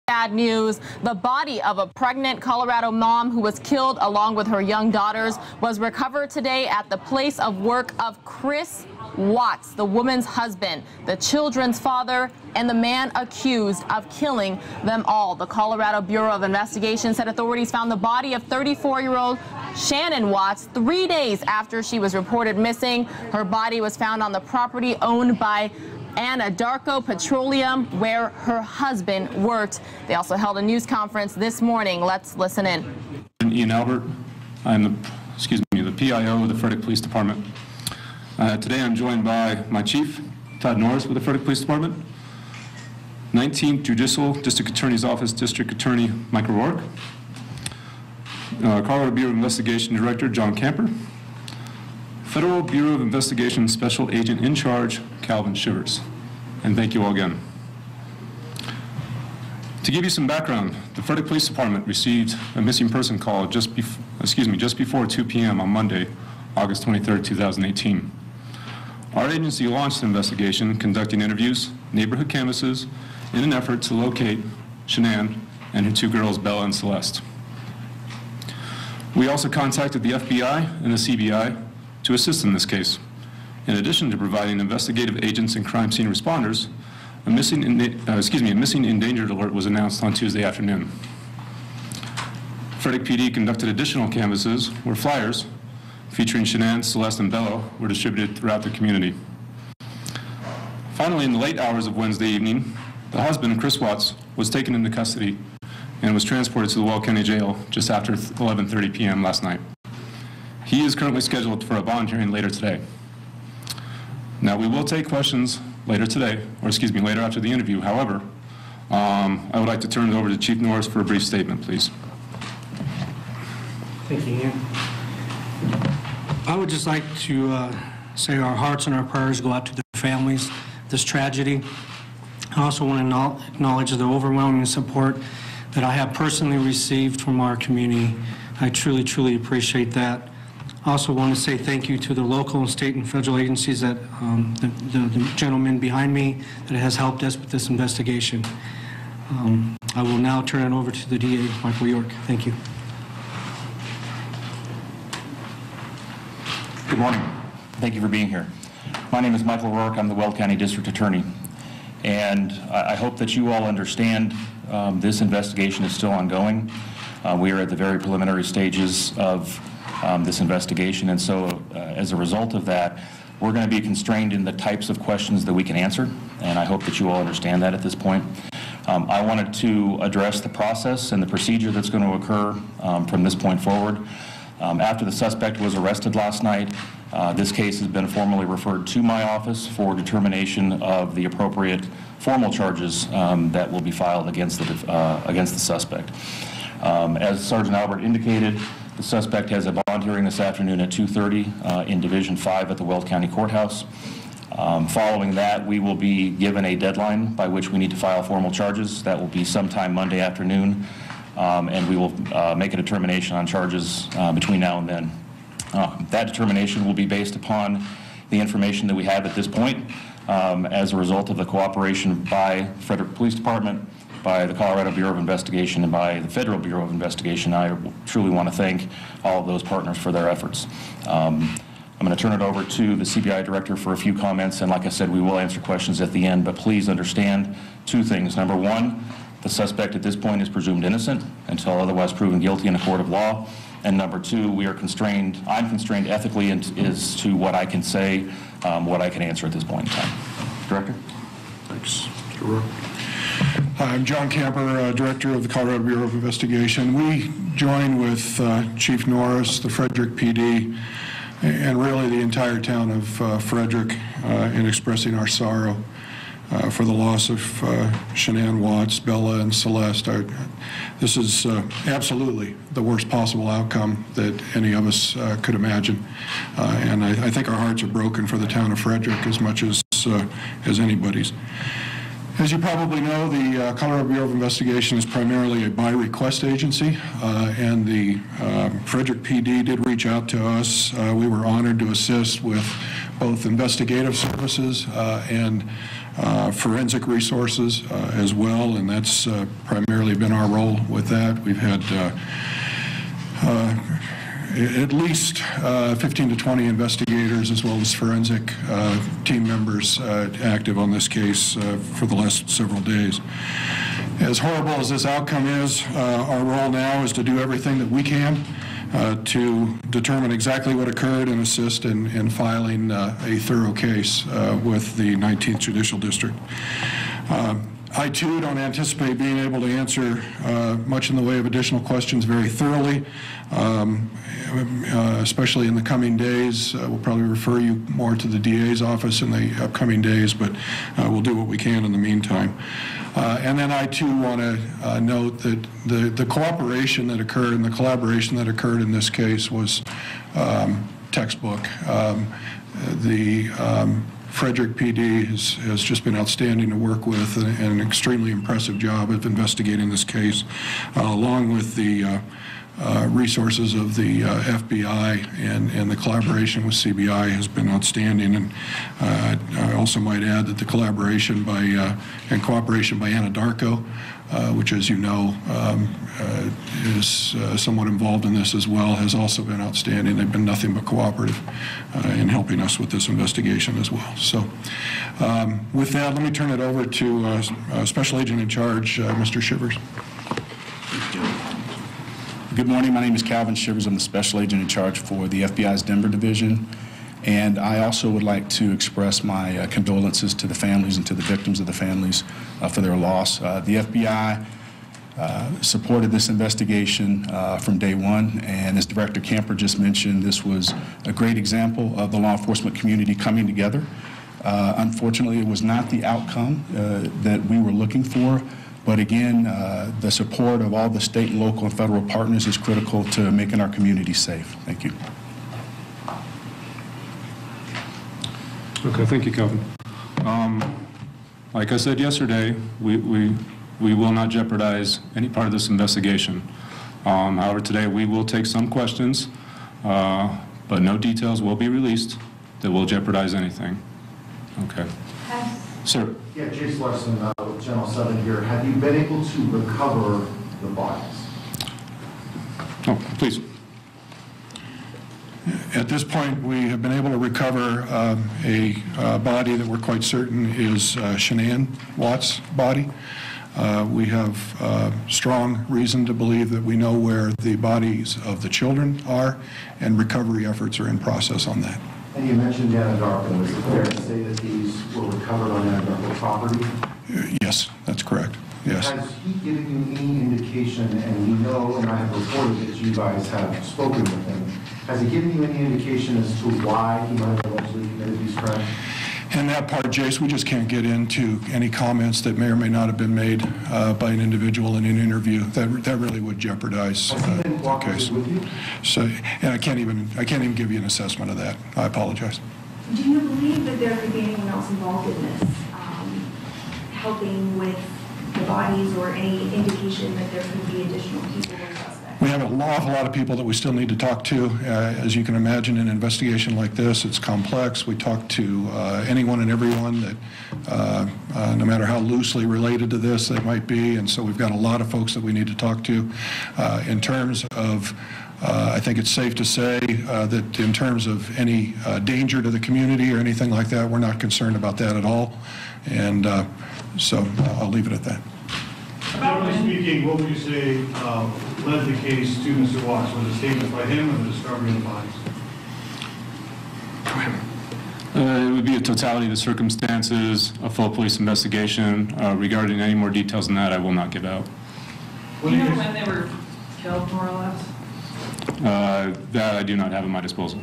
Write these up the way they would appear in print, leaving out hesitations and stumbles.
Bad news. The body of a pregnant Colorado mom who was killed along with her young daughters was recovered today at the place of work of Chris Watts, the woman's husband, the children's father, and the man accused of killing them all. The Colorado Bureau of Investigation said authorities found the body of 34-year-old Shannon Watts 3 days after she was reported missing. Her body was found on the property owned by Anadarko Petroleum, where her husband worked. They also held a news conference this morning. Let's listen in. Ian Albert. I'm the PIO of the Frederick Police Department. Today I'm joined by my chief, Todd Norris, with the Frederick Police Department, 19th Judicial District Attorney's Office District Attorney Michael Rourke, Colorado Bureau of Investigation Director John Camper, Federal Bureau of Investigation Special Agent in Charge Calvin Shivers. And thank you all again. To give you some background, the Frederick Police Department received a missing person call just before 2 p.m. on Monday, August 23, 2018. Our agency launched the investigation, conducting interviews, neighborhood canvasses, in an effort to locate Shanann and her two girls, Bella and Celeste. We also contacted the FBI and the CBI to assist in this case. In addition to providing investigative agents and crime scene responders, a missing endangered alert was announced on Tuesday afternoon. Frederick PD conducted additional canvasses where flyers featuring Shanann, Celeste, and Bella were distributed throughout the community. Finally, in the late hours of Wednesday evening, the husband, Chris Watts, was taken into custody and was transported to the Weld County Jail just after 11:30 p.m. last night. He is currently scheduled for a bond hearing later today. Now, we will take questions later today, or later after the interview. However, I would like to turn it over to Chief Norris for a brief statement, please. Thank you, Ian. I would just like to say our hearts and our prayers go out to the families of this tragedy. I also want to acknowledge the overwhelming support that I have personally received from our community. I truly, truly appreciate that. I also want to say thank you to the local and state and federal agencies that the gentleman behind me that has helped us with this investigation. I will now turn it over to the DA, Michael York. Thank you. Good morning. Thank you for being here. My name is Michael Rourke. I'm the Weld County District Attorney. And I hope that you all understand this investigation is still ongoing. We are at the very preliminary stages of this investigation, and so as a result of that, we're going to be constrained in the types of questions that we can answer, and I hope that you all understand that at this point. I wanted to address the process and the procedure that's going to occur from this point forward. After the suspect was arrested last night, this case has been formally referred to my office for determination of the appropriate formal charges that will be filed against the suspect. As Sergeant Albert indicated, the suspect has a bond hearing this afternoon at 2:30 in Division 5 at the Weld County Courthouse. Following that, we will be given a deadline by which we need to file formal charges. That will be sometime Monday afternoon, and we will make a determination on charges between now and then. That determination will be based upon the information that we have at this point as a result of the cooperation by Frederick Police Department, by the Colorado Bureau of Investigation, and by the Federal Bureau of Investigation. I truly want to thank all of those partners for their efforts. I'm going to turn it over to the CBI Director for a few comments, and like I said, we will answer questions at the end, but please understand two things. Number one, the suspect at this point is presumed innocent until otherwise proven guilty in a court of law. And number two, we are constrained, I'm constrained ethically as to what I can say, what I can answer at this point in time. Director? Thanks, Mr. Rourke. Hi, I'm John Camper, Director of the Colorado Bureau of Investigation. We join with Chief Norris, the Frederick PD, and really the entire town of Frederick in expressing our sorrow for the loss of Shanann Watts, Bella, and Celeste. This is absolutely the worst possible outcome that any of us could imagine. And I think our hearts are broken for the town of Frederick as much as anybody's. As you probably know, the Colorado Bureau of Investigation is primarily a by-request agency, and the Frederick PD did reach out to us. We were honored to assist with both investigative services and forensic resources as well, and that's primarily been our role with that. We've had at least 15 to 20 investigators as well as forensic team members active on this case for the last several days. As horrible as this outcome is, our role now is to do everything that we can to determine exactly what occurred and assist in filing a thorough case with the 19th Judicial District. I, too, don't anticipate being able to answer much in the way of additional questions very thoroughly, especially in the coming days. We'll probably refer you more to the DA's office in the upcoming days, but we'll do what we can in the meantime. And then I, too, want to note that the cooperation that occurred and the collaboration that occurred in this case was textbook. Frederick PD has just been outstanding to work with and an extremely impressive job of investigating this case, along with the resources of the FBI and the collaboration with CBI has been outstanding. And I also might add that the collaboration and cooperation by Anadarko, which, as you know, is somewhat involved in this as well, has also been outstanding. They've been nothing but cooperative in helping us with this investigation as well. So with that, let me turn it over to Special Agent in Charge, Mr. Shivers. Good morning. My name is Calvin Shivers. I'm the Special Agent in Charge for the FBI's Denver Division. And I also would like to express my condolences to the families and to the victims of the families for their loss. The FBI supported this investigation from day one, and as Director Camper just mentioned, this was a great example of the law enforcement community coming together. Unfortunately, it was not the outcome that we were looking for, but again, the support of all the state, local, and federal partners is critical to making our community safe. Thank you. Okay, thank you, Kelvin. Like I said yesterday, we will not jeopardize any part of this investigation. However, today we will take some questions, but no details will be released that will jeopardize anything. Okay. Sir. Yeah, Jace Larson with Channel 7 here. Have you been able to recover the bodies? Oh, please. At this point, we have been able to recover a body that we're quite certain is Shanann Watts' body. We have strong reason to believe that we know where the bodies of the children are, and recovery efforts are in process on that. And you mentioned Anadarko. Is it fair to say that these were recovered on Anadarko property? Yes, that's correct. Yes. Has he given you any indication, and we know, and I have reported that you guys have spoken with him, has he given you any indication as to why he might have allegedly committed these crimes? And that part, Jace, we just can't get into any comments that may or may not have been made by an individual in an interview. That really would jeopardize the case. With you? So, and I can't even give you an assessment of that. I apologize. Do you believe that there could be anyone else involved in this, helping with the bodies, or any indication that there could be additional people or suspects? We have an awful lot of people that we still need to talk to. As you can imagine, an investigation like this, it's complex. We talk to anyone and everyone that, no matter how loosely related to this they might be, and so we've got a lot of folks that we need to talk to. In terms of, I think it's safe to say that in terms of any danger to the community or anything like that, we're not concerned about that at all. And so I'll leave it at that. Generally speaking, what would you say led the case to Mr. Watts? Was it statements by him or the discovery of the bodies? It would be a totality of the circumstances, a full police investigation. Regarding any more details than that, I will not give out. Do you know when they were killed, more or less? That I do not have at my disposal.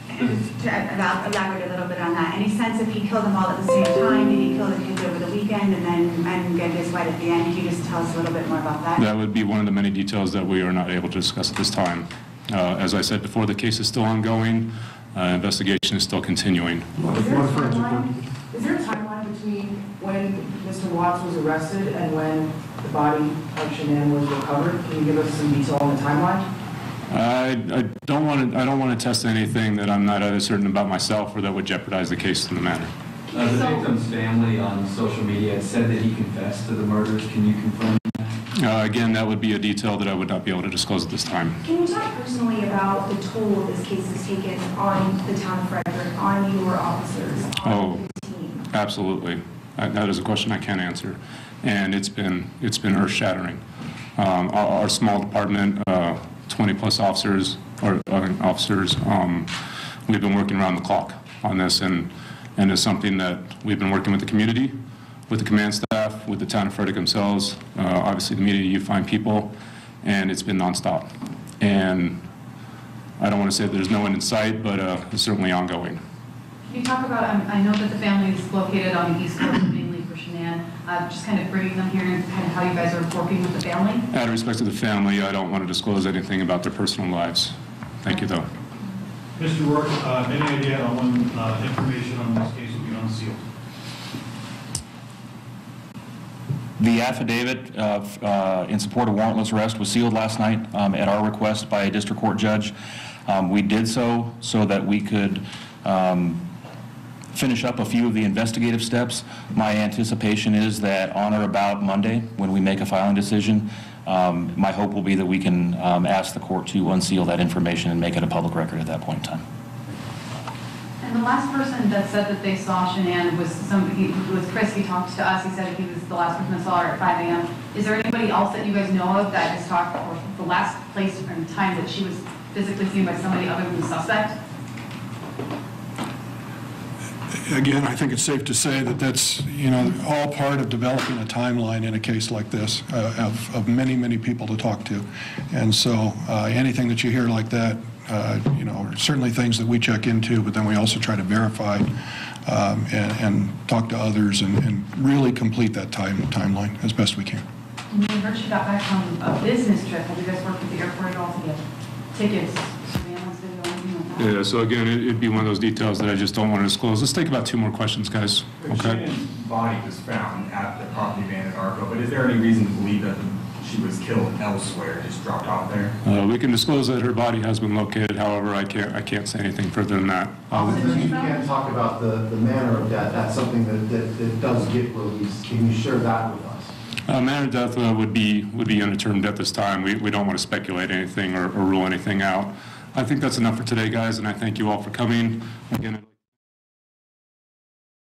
To elaborate a little bit on that, any sense if he killed them all at the same time? Did he kill the kids over the weekend and get his wife at the end? Can you just tell us a little bit more about that? That would be one of the many details that we are not able to discuss at this time. As I said before, the case is still ongoing. Investigation is still continuing. Is there a timeline between when Mr. Watts was arrested and when the body of Shanann was recovered? Can you give us some detail on the timeline? I don't want to test anything that I'm not either certain about myself or that would jeopardize the case in the matter. The victim's family on social media had said that he confessed to the murders. Can you confirm that? Again, that would be a detail that I would not be able to disclose at this time. Can you talk personally about the toll this case has taken on the town of Frederick, on your officers, on the team? Absolutely. That is a question I can't answer, and it's been earth-shattering. Our small department, 20-plus officers, we've been working around the clock on this, and it's something that we've been working with the community, with the command staff, with the town of Frederick themselves, obviously the media, you find people, and it's been nonstop. And I don't want to say there's no end in sight, but it's certainly ongoing. Can you talk about, I know that the family is located on the East Coast, mainly for Shanann, just kind of bringing them here and kind of how you guys are working with the family? Out of respect to the family, I don't want to disclose anything about their personal lives. Thank you, though. Mr. Rourke, any idea on when information on this case will be unsealed? The affidavit in support of warrantless arrest was sealed last night at our request by a district court judge. We did so that we could finish up a few of the investigative steps. My anticipation is that on or about Monday, when we make a filing decision, my hope will be that we can ask the court to unseal that information and make it a public record at that point in time. And the last person that said that they saw Shanann was Chris. He talked to us. He said he was the last person that saw her at 5 a.m. Is there anybody else that you guys know of that has talked, or the last place and time that she was physically seen by somebody other than the suspect? Again, I think it's safe to say that that's, all part of developing a timeline in a case like this, of many, many people to talk to. And so anything that you hear like that, are certainly things that we check into, but then we also try to verify and talk to others and really complete that timeline as best we can. And you heard she got back from a business trip. Have you guys worked with the airport at all to get tickets, surveillance video, anything like that? Yeah, so again, it'd be one of those details that I just don't want to disclose. Let's take about 2 more questions, guys. Okay? Shannan's body was found at the property van at Arco, but is there any reason to believe that she was killed elsewhere, just dropped off there? We can disclose that her body has been located. However, I can't say anything further than that. You can't talk about the manner of death. That's something that does get released. Can you share that with us? Manner of death would be undetermined at this time. We don't want to speculate anything or rule anything out. I think that's enough for today, guys, and I thank you all for coming. Again,